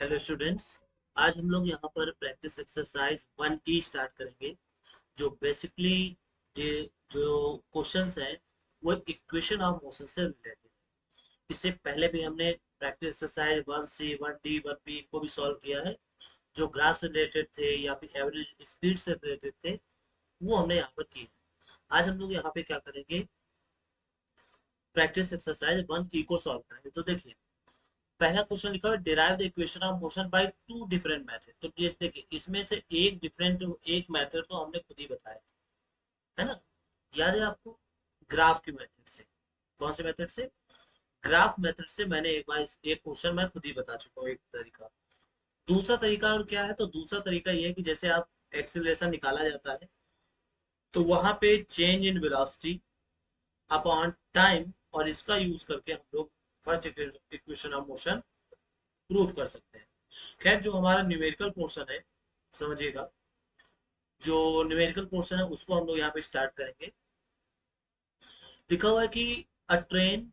Hello students. आज हम लोग यहाँ पर प्रैक्टिस एक्सरसाइज 1E स्टार्ट करेंगे। जो बेसिकली ये जो क्वेश्चंस हैं वो इक्वेशन ऑफ मोशन से रिलेटेड है। इससे पहले भी हमने practice exercise 1C 1D 1B को भी सॉल्व किया है। जो ग्राफ से रिलेटेड थे या फिर एवरेज स्पीड से रिलेटेड थे वो हमने यहाँ पर किए। आज हम लोग यहाँ पे क्या करेंगे, प्रैक्टिस एक्सरसाइज 1E को सॉल्व करेंगे। तो देखिए, पहला क्वेश्चन लिखा हुआ है derive the equation of motion by two different method. तो जैसे देखिए, इसमें से एक मेथड तो हमने खुद ही बताया है ना। याद है आपको? ग्राफ की मेथड से। कौन से मेथड से? ग्राफ मेथड से मैंने एक बार एक क्वेश्चन मैं खुद ही बता चुका हूँ, एक तरीका। दूसरा तरीका और क्या है? तो दूसरा तरीका ये है कि जैसे आप एक्सीलरेशन निकाला जाता है तो वहां पे change in velocity upon time, और इसका यूज करके हम लोग first equation of motion prove कर सकते हैं। खैर, जो हमारा न्यूमेरिकल पोर्शन है, समझिएगा, जो न्यूमेरिकल पोर्शन है उसको हम लोग यहाँ पे स्टार्ट करेंगे। लिखा हुआ है कि अ ट्रेन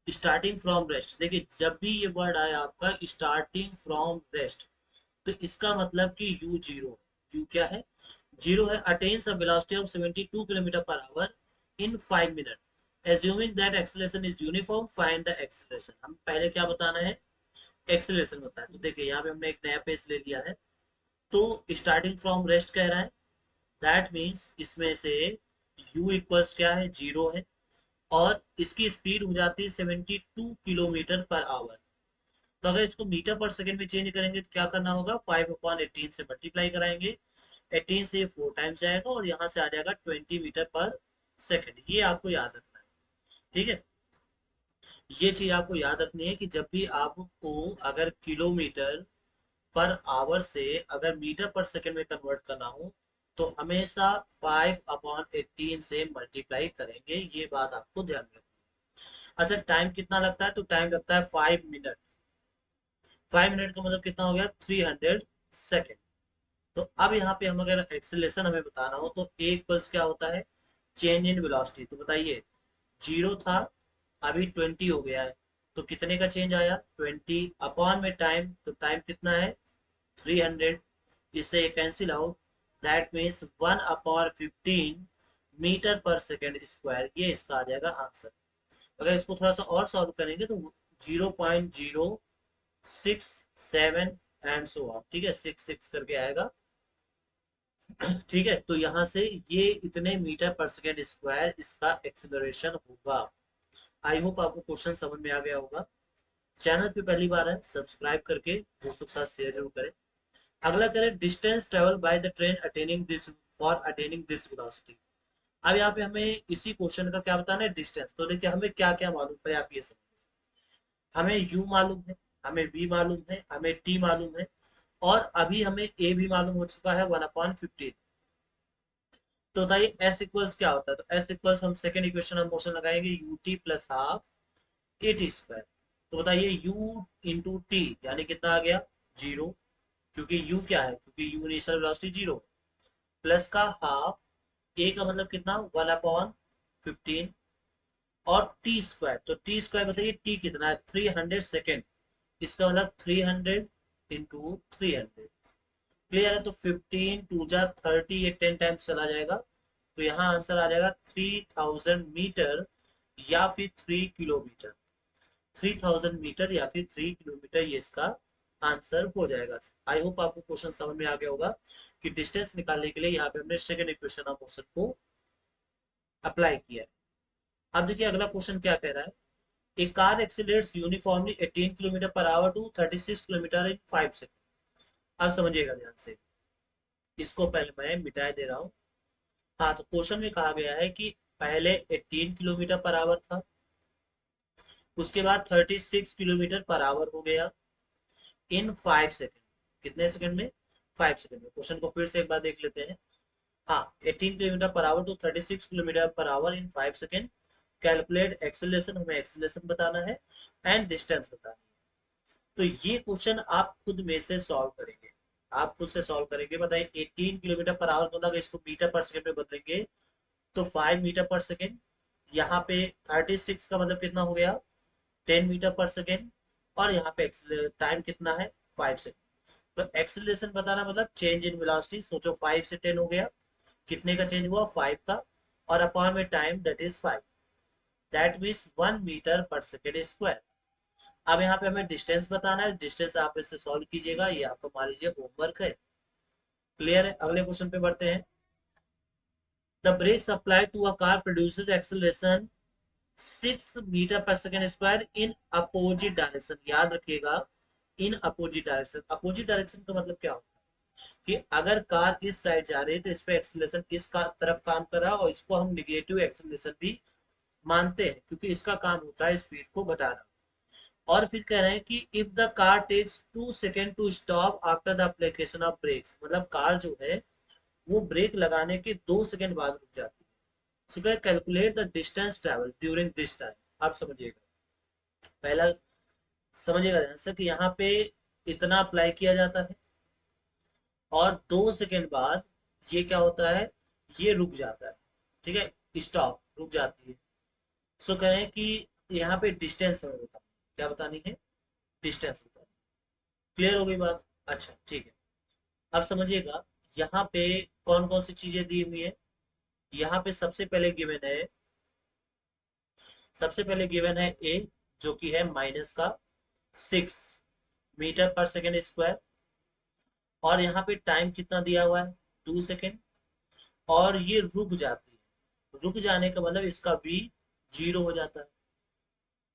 स्टार्टिंग फ्रॉम रेस्ट। देखिए, जब भी ये वर्ड आया आपका स्टार्टिंग फ्रॉम रेस्ट, तो इसका मतलब कि यू जीरो है। यू क्या है? जीरो है। Attains a velocity of 72 kilometre per hour in 5 minute assuming that acceleration is uniform, find the acceleration. हम पहले क्या बताना है? एक्सेलरेशन बताया। तो देखिए, यहाँ पे हमने एक नया पेज ले लिया है। तो स्टार्टिंग फ्रॉम रेस्ट कह रहा है, दैट मीन्स इसमें से u इक्वल्स क्या है? जीरो है। और इसकी स्पीड हो जाती है 72 किलोमीटर पर आवर। तो अगर इसको मीटर पर सेकंड में चेंज करेंगे तो क्या करना होगा? 5/18 से मल्टीप्लाई कराएंगे। 18 से 4 टाइम्स जाएगा और यहाँ से आ जाएगा 20 मीटर पर सेकंड। ये आपको याद रखना है, ठीक है। ये चीज आपको याद रखनी है कि जब भी आपको अगर किलोमीटर पर आवर से अगर मीटर पर सेकंड में कन्वर्ट करना हो तो हमेशा 5/18 से मल्टीप्लाई करेंगे। ये बात आपको ध्यान में रखनी है। अच्छा, टाइम कितना लगता है? तो टाइम लगता है 5 मिनट। 5 मिनट का मतलब कितना हो गया? 300 सेकेंड। तो अब यहाँ पे हम अगर एक्सेलरेशन हमें बताना हो तो एक पल्स क्या होता है? Change in velocity. तो बताइए, जीरो था, अभी 20 हो गया है, तो कितने का चेंज आया? 20 अपॉन में टाइम। तो टाइम कितना है? 300। इससे cancel out, that means 1/15 metre per second square. ये इसका आ जाएगा आंसर। अगर इसको थोड़ा सा और सॉल्व करेंगे तो 0.067 एंड सो ऑन, ठीक है, 66 करके आएगा। ठीक है, तो यहाँ से ये इतने मीटर पर सेकेंड स्क्वायर इसका एक्सेलरेशन होगा। आई होप आपको क्वेश्चन समझ में आ गया होगा। चैनल पे पहली बार है, सब्सक्राइब करके दोस्तों के साथ शेयर जरूर करें। अगला करें distance travel by the train attaining this for attaining this velocity. अब यहाँ पे हमें इसी क्वेश्चन का क्या बताना है? डिस्टेंस। तो देखिए, हमें क्या क्या मालूम है आप ये समझिए। हमें u मालूम है, हमें v मालूम है, हमें t मालूम है, और अभी हमें a भी मालूम हो चुका है 1/15। तो बताइए s इक्वल्स क्या होता है? तो s इक्वल्स हम सेकेंड इक्वेशन ऑफ मोशन लगाएंगे, you t plus half a t square. तो बताइए u इंटू टी यानी कितना आ गया? जीरो। क्योंकि u क्या है? क्योंकि u initial velocity zero, plus का हाफ, ए का मतलब कितना? 1/15, और टी स्क्वायर। तो टी स्क्वायर बताइए टी कितना है? 300 सेकेंड। इसका मतलब 300 इंटू 300। क्लियर है? तो 15 टू जा 30, ये 10 टाइम्स चला जाएगा। तो यहाँ आंसर आ जाएगा 3000 मीटर या फिर 3 किलोमीटर। 3000 मीटर या फिर 3 किलोमीटर, ये इसका आंसर हो जाएगा। आई होप आपको क्वेश्चन समझ में आ गया होगा कि डिस्टेंस निकालने के लिए यहाँ पे हमने सेकंड इक्वेशन ऑफ मोशन को अप्लाई किया है। अब देखिए, अगला क्वेश्चन क्या कह रहा है? A car accelerates uniformly 18 kilometre per hour to 36 kilometre in 5 second. अब समझिएगा ध्यान से, इसको पहले मैं मिटा दे रहा हूँ। हाँ, तो क्वेश्चन में कहा गया है कि पहले 18 किलोमीटर पर आवर था, उसके बाद 36 किलोमीटर पर आवर हो गया इन 5 सेकंड। कितने सेकंड में? 5 सेकंड में। क्वेश्चन को फिर से एक बार देख लेते हैं। हाँ, 18 kilometre per hour to 36 kilometre per hour in 5 second. Calculate acceleration, हमें एक्सेलरेशन बताना है, एंड डिस्टेंस बताना है। तो ये क्वेश्चन आप खुद में से सॉल्व करेंगे। आप खुद से सॉल्व करेंगे। बताइए, 18 किलोमीटर पर आवर मतलब इसको मीटर पर सेकंड में बदलेंगे तो 5 मीटर पर सेकंड। यहाँ पे 36 का मतलब कितना हो गया? 10 मीटर पर सेकंड। और यहाँ पे टाइम कितना है? 5 सेकेंड। तो एक्सेलरेशन बताना मतलब चेंज इन वेलोसिटी, सोचो 5 से 10 हो गया, कितने का चेंज हुआ 5 का, और अपॉन में time that is 5, that means 1 metre per second square. अब यहाँ पे हमें डिस्टेंस बताना है, डिस्टेंस आप इससे सॉल्व कीजिएगा, ये आपका मान लीजिए होमवर्क है। क्लियर है, अगले क्वेश्चन पे बढ़ते हैं। The brakes apply to a car produces acceleration 6 metre per second square in opposite direction. याद रखिएगा, in opposite direction, opposite direction का मतलब क्या होता है कि अगर कार इस साइड जा रही है तो इस पे एक्सेलरेशन इस का तरफ काम कर रहा है, और इसको हम निगेटिव एक्सेलरेशन भी मानते हैं क्योंकि इसका काम होता है स्पीड को घटाना। और फिर कह रहे हैं कि if the car takes 2 second to stop after the application of brakes, मतलब कार जो है वो ब्रेक लगाने के 2 सेकेंड बाद रुक जाती है। सो calculate the distance travel during this time. आप समझिएगा, पहला समझिएगा आंसर कि यहाँ पे इतना अप्लाई किया जाता है, और 2 सेकेंड बाद ये क्या होता है, ये रुक जाता है। ठीक है, स्टॉप, रुक जाती है। सो कह रहे हैं कि यहाँ पे डिस्टेंस हमें बताना, क्या बतानी है, डिस्टेंस बतानी। क्लियर हो गई बात? अच्छा ठीक है। अब समझिएगा यहाँ पे कौन कौन सी चीजें दी हुई है। यहाँ पे सबसे पहले गिवन है ए, जो कि है माइनस का 6 मीटर पर सेकेंड स्क्वायर, और यहाँ पे टाइम कितना दिया हुआ है 2 सेकेंड, और ये रुक जाती है। रुक जाने का मतलब इसका v 0 हो जाता है।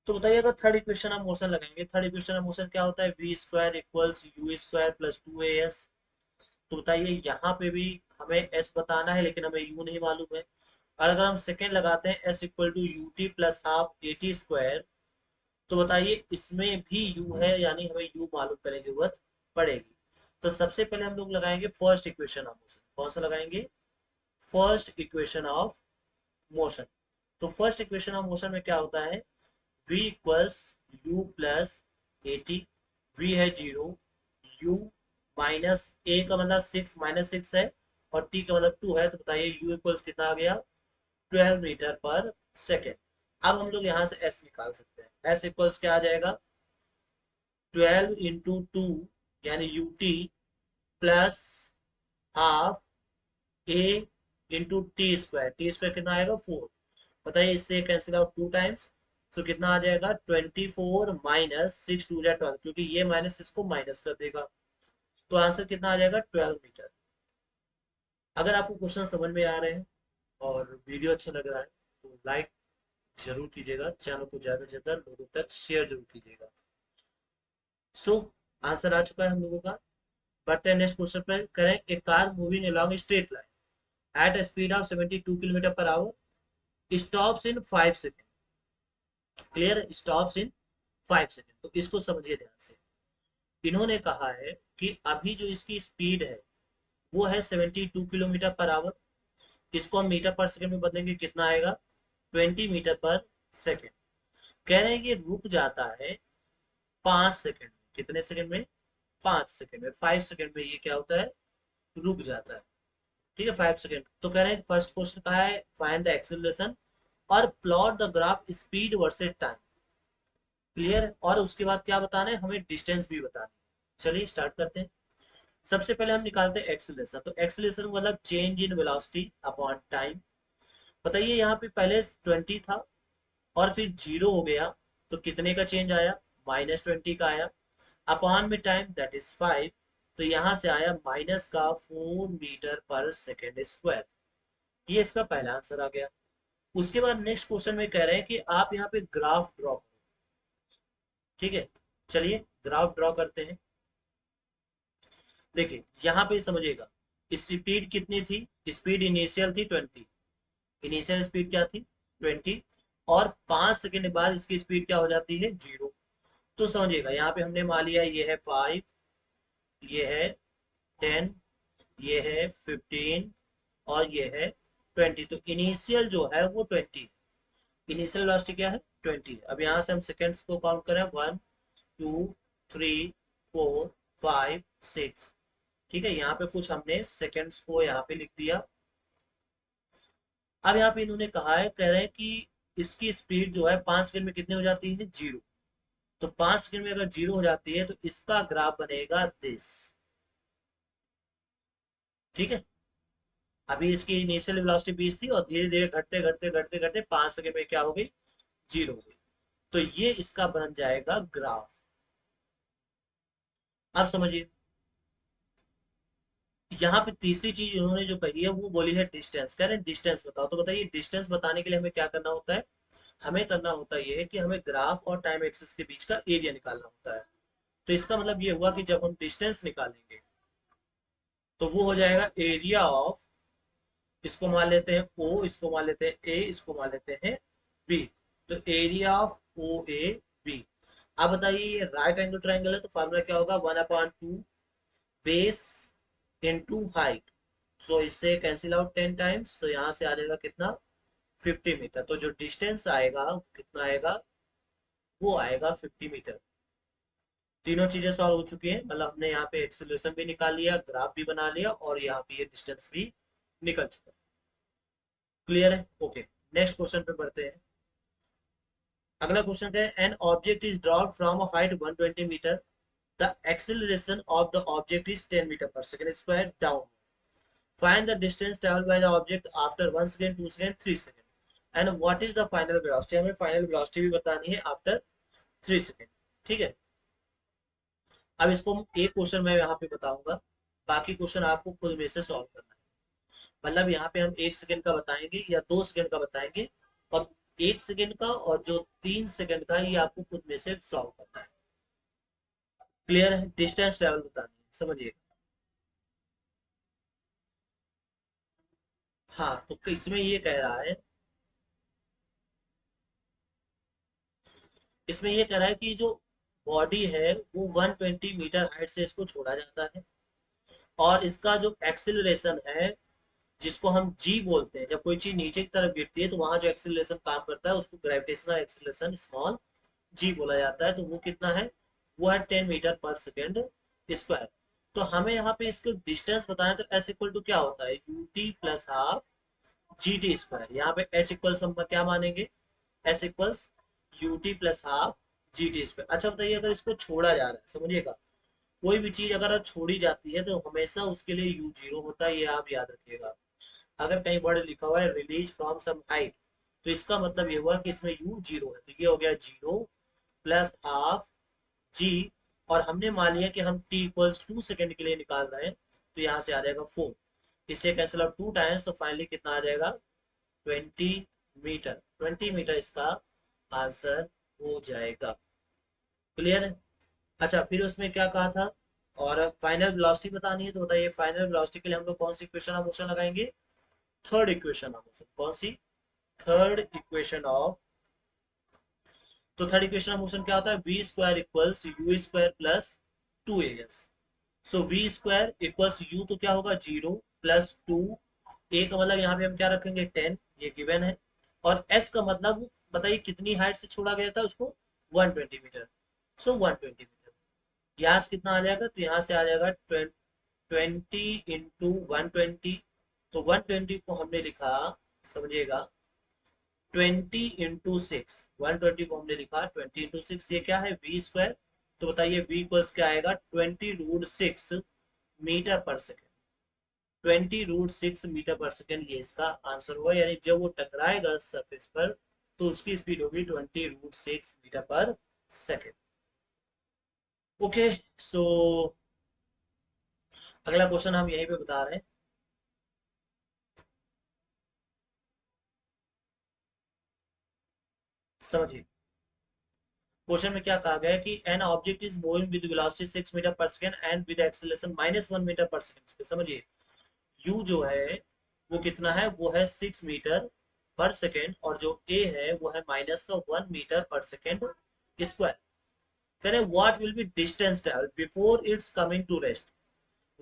तो बताइए, अगर थर्ड इक्वेशन ऑफ मोशन लगाएंगे, थर्ड इक्वेशन ऑफ मोशन क्या होता है, v square equals u square plus 2as। तो बताइए यहाँ पे भी हमें एस बताना है, लेकिन हमें यू नहीं मालूम है। और अगर हम सेकेंड लगाते हैं s equal to u t plus half a t square, तो बताइए इसमें भी यू है, यानी हमें यू मालूम करने की जरूरत पड़ेगी। तो सबसे पहले हम लोग लगाएंगे फर्स्ट इक्वेशन ऑफ मोशन। कौन सा लगाएंगे, फर्स्ट इक्वेशन ऑफ मोशन। तो फर्स्ट इक्वेशन ऑफ मोशन में क्या होता है, v equals u plus a t, v है 0, u माइनस ए का मतलब 6 - 6 है, और t का मतलब 2 है। तो बताइए u इक्वल्स कितना आ गया, 12 मीटर पर सेकेंड। अब हम लोग यहाँ से s निकाल सकते हैं, s इक्वल्स क्या आ जाएगा, 12 × 2 यानी you t plus half A into T square कितना आएगा 4। बताइए इससे कैंसिल आउट 2 टाइम्स, तो कितना आ जाएगा 24 माइनस 6 × 2 = 12, क्योंकि ये माइनस इसको माइनस कर देगा। तो आंसर कितना आ जाएगा 12 मीटर। अगर आपको क्वेश्चन समझ में आ रहे हैं और वीडियो अच्छा लग रहा है तो लाइक जरूर कीजिएगा, चैनल को ज्यादा से ज्यादा लोगों तक शेयर जरूर कीजिएगा। सो आंसर आ चुका है हम लोगों का। बढ़ते हैं नेक्स्ट क्वेश्चन पर। करें a car moving along straight line at speed of 72 kilometre per hour stops in 5 second. Clear, stops in 5 second. तो इसको समझिए ध्यान से। इन्होंने कहा है कि अभी जो इसकी स्पीड है वो है 72 किलोमीटर पर आवर, इसको हम मीटर पर सेकेंड में बदलेंगे, कितना आएगा 20 मीटर पर सेकेंड। कह रहे हैं कि रुक जाता है 5 सेकेंड। कितने सेकेंड में, 5 सेकेंड में। 5 सेकेंड में ये क्या होता है, रुक जाता है। ठीक है, 5 सेकेंड। तो कह रहे हैं फर्स्ट क्वेश्चन कहा है फाइंड द एक्सेलरेशन और plot the graph speed versus time. Clear है, और उसके बाद क्या बताना है, हमें डिस्टेंस भी बताना है। चलिए स्टार्ट करते हैं। सबसे पहले हम निकालते हैं एक्सेलरेशन। तो एक्सेलरेशन मतलब change in velocity upon time. बताइए यहाँ पे पहले 20 था और फिर 0 हो गया, तो कितने का चेंज आया, -20 का आया, अपॉन में टाइम दैट इज 5। तो यहाँ से आया माइनस का 4 मीटर पर सेकेंड स्क्वायर। ये इसका पहला आंसर आ गया। उसके बाद नेक्स्ट क्वेश्चन में कह रहे हैं कि आप यहाँ पे ग्राफ ड्रॉ करो। ठीक है, चलिए ग्राफ ड्रॉ करते हैं। देखिए यहाँ पे समझिएगा, स्पीड कितनी थी, स्पीड इनिशियल थी 20, इनिशियल स्पीड क्या थी 20, और 5 सेकेंड बाद इसकी स्पीड क्या हो जाती है 0। तो समझिएगा यहाँ पे हमने मान लिया ये है 5, ये है 10, ये है 15, और ये है 20। तो इनिशियल जो है वो 20, इनिशियल वेलोसिटी क्या है 20। अब यहाँ से हम सेकेंड्स को काउंट करें, 1 2 3 4 5 6। ठीक है, यहाँ पे कुछ हमने सेकेंड्स को यहाँ पे लिख दिया। अब यहाँ पे इन्होंने कहा है, कह रहे हैं कि इसकी स्पीड जो है 5 सेकंड में कितनी हो जाती है 0। तो 5 सेकंड में अगर 0 हो जाती है तो इसका ग्राफ बनेगा दिस। ठीक है, अभी इसकी इनिशियल वेलोसिटी 20 थी और धीरे धीरे घटते घटते घटते घटते 5 सेकंड में क्या हो गई, 0 हो गई। तो ये इसका बन जाएगा ग्राफ। अब समझिए, यहाँ पे तीसरी चीज उन्होंने जो कही है वो बोली है डिस्टेंस। कह रहे हैं डिस्टेंस बताओ। तो बताइए डिस्टेंस बताने के लिए हमें क्या करना होता है, हमें करना होता है ये कि हमें ग्राफ और टाइम एक्सिस के बीच का एरिया निकालना होता है। तो इसका मतलब ये हुआ कि जब हम डिस्टेंस निकालेंगे तो वो हो जाएगा एरिया ऑफ, इसको मान लेते हैं ओ, इसको मान लेते हैं ए, इसको मान लेते हैं बी। तो area of O A B. अब बताइए ये राइट एंगल ट्राइंगल है तो फार्मूला क्या होगा, 1/2 बेस इनटू हाइट। सो इससे कैंसिल आउट 10 टाइम्स, तो यहाँ से आ जाएगा कितना, 50 मीटर। तो जो डिस्टेंस आएगा वो कितना आएगा, वो आएगा 50 मीटर। तीनों चीजें सॉल्व हो चुकी हैं, मतलब हमने यहाँ पे एक्सेलरेशन भी निकाल लिया, ग्राफ भी बना लिया और यहाँ पे ये डिस्टेंस भी निकल चुका है। क्लियर है, ओके। नेक्स्ट क्वेश्चन पे बढ़ते हैं। अगला क्वेश्चन है, an object is dropped from a height 120 metre, the acceleration of the object is 10 metre per second square down, find the distance travelled by the object after 1 second, 2 second, 3 second and what is the final velocity. हमें final velocity भी बतानी है after 3 second. ठीक है, अब इसको एक question मैं यहाँ पे बताऊंगा, बाकी क्वेश्चन आपको खुद में से सॉल्व करना है। मतलब यहाँ पे हम 1 सेकंड का बताएंगे या 2 सेकंड का बताएंगे, और 1 सेकंड का और जो 3 सेकंड का ये आपको खुद में से सॉल्व करना है। क्लियर है, डिस्टेंस ट्रेवल बतानी है, समझिए। हाँ, तो इसमें ये कह रहा है, इसमें ये कह रहा है कि जो बॉडी है वो 120 मीटर हाइट से इसको छोड़ा जाता है, और इसका जो एक्सिलरेशन है जिसको हम जी बोलते हैं, जब कोई चीज नीचे की तरफ गिरती है तो वहां जो एक्सिलरेशन काम करता है उसको ग्रेविटेशनल एक्सिलरेशन स्मॉल जी बोला जाता है। तो वो कितना है, वो है 10 मीटर पर सेकेंड स्क्वायर। तो हमें यहाँ पे इसको डिस्टेंस बताना है, तो एस इक्वल टू क्या होता है, you t plus half G T square. यहाँ पे एच इक्वल्स हम क्या मानेंगे, S equals you t plus half G T square. अच्छा बताइए, अगर इसको छोड़ा जा रहा है, समझिएगा, कोई भी चीज अगर छोड़ी जाती है तो हमेशा उसके लिए यू जीरो होता है, ये आप याद रखिएगा। अगर कहीं वर्ड लिखा हुआ है रिलीज फ्रॉम सम हाइट, तो इसका मतलब ये हुआ कि इसमें यू जीरो है, तो ये हो गया जीरो प्लस हाफ जी। और हमने मान लिया कि हम टी इक्वल्स 2 सेकंड के लिए निकाल रहे हैं, तो यहाँ से आ जाएगा 4। इससे कैंसिल आउट 2 टाइम्स, तो फाइनली कितना आ जाएगा, 20 मीटर। 20 मीटर इसका आंसर हो जाएगा। क्लियर है। अच्छा, फिर उसमें क्या कहा था, और फाइनल वेलोसिटी बतानी है। तो बताइए फाइनल वेलोसिटी के लिए हम लोग कौन सी इक्वेशन ऑफ मोशन लगाएंगे, थर्ड इक्वेशन ऑफ मोशन। कौन सी, थर्ड इक्वेशन ऑफ, तो थर्ड इक्वेशन ऑफ मोशन क्या होता है, v square equals u square plus 2as। So v square equals u, तो क्या होगा, 0 प्लस 2, ए का मतलब यहाँ पे हम क्या रखेंगे, 10, ये गिवन है। और एस का मतलब बताइए कितनी हाइट से छोड़ा गया था उसको, 120 मीटर। सो 120 मीटर, यहाँ से कितना आ जाएगा, तो यहाँ से आ जाएगा 20 इंटू 120। तो 120 को हमने लिखा, समझिएगा, 20 इंटू 6, 120 को हमने लिखा 20 इंटू 6, ये क्या है, वी स्क्वायर। तो बताइए वी इक्वल्स क्या आएगा, 20√6 metre per second. 20√6 metre per second, ये इसका आंसर हुआ। यानी जब वो टकराएगा सरफेस पर तो उसकी स्पीड होगी 20√6 मीटर पर सेकेंड। ओके, सो अगला क्वेश्चन हम यहीं पे बता रहे हैं, समझिए। क्वेश्चन में क्या कहा गया है कि an object is moving with velocity 6 metre per second and with acceleration -1 metre per second. समझिए, यू जो है वो कितना है, वो है 6 मीटर पर सेकंड, और जो ए है वो है माइनस का 1 मीटर पर सेकंड स्क्वायर। कह रहे what will be distance travel before its coming to rest,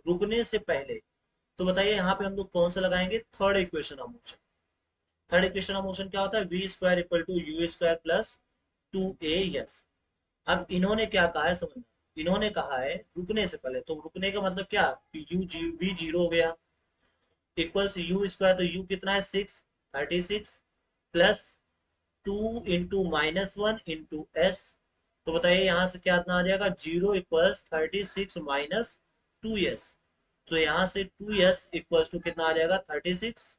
रुकने से पहले। तो बताइए यहाँ पे हम लोग कौन सा लगाएंगे, third equation of motion. Third equation of motion क्या होता है, v square equal to u square plus 2a s. अब इन्होंने क्या कहा है समझना, इन्होंने कहा है रुकने से पहले, तो रुकने का मतलब क्या, यू जी वी जीरो हो गया, इक्वल्स यू स्क्वायर, तो यू कितना है 6, 36 प्लस 2 इंटू -1 इंटू एस। तो बताइए यहाँ से क्या आ जाएगा, 0 = 36 - 2s। तो यहाँ से 2s इक्वल्स टू कितना आ जाएगा, 36।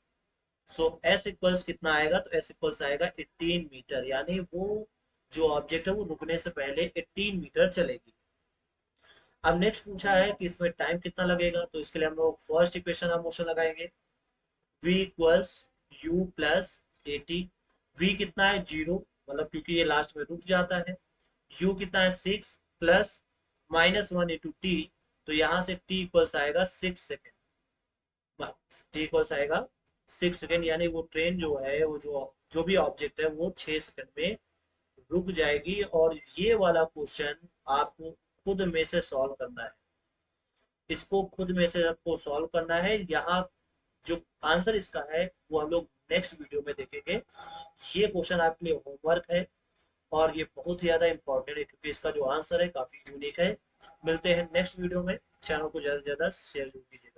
सो s इक्वल्स कितना आएगा, तो s इक्वल्स आएगा 18 मीटर, यानी वो जो ऑब्जेक्ट है वो रुकने से पहले 18 मीटर चलेगी। अब नेक्स्ट पूछा है कि इसमें टाइम कितना लगेगा, तो इसके लिए हम लोग फर्स्ट इक्वेशन ऑफ मोशन लगाएंगे। v इक्वल्स u plus a t. V कितना है, 0, मतलब क्योंकि ये लास्ट में रुक जाता है। u कितना है, 6 प्लस -1 × t। तो यहाँ से t इक्वल्स आएगा 6 सेकेंड। टी इक्वल्स आएगा 6 सेकेंड, यानी वो ट्रेन जो है, वो जो भी ऑब्जेक्ट है वो 6 सेकेंड में रुक जाएगी। और ये वाला क्वेश्चन आपको खुद में से सॉल्व करना है। इसको खुद में से आपको सॉल्व करना है। यहाँ जो आंसर इसका है वो हम लोग नेक्स्ट वीडियो में देखेंगे। ये क्वेश्चन आपके लिए होमवर्क है और ये बहुत ही ज्यादा इंपॉर्टेंट है, क्योंकि इसका जो आंसर है काफी यूनिक है। मिलते हैं नेक्स्ट वीडियो में। चैनल को ज्यादा से ज्यादा शेयर जरूर कीजिए।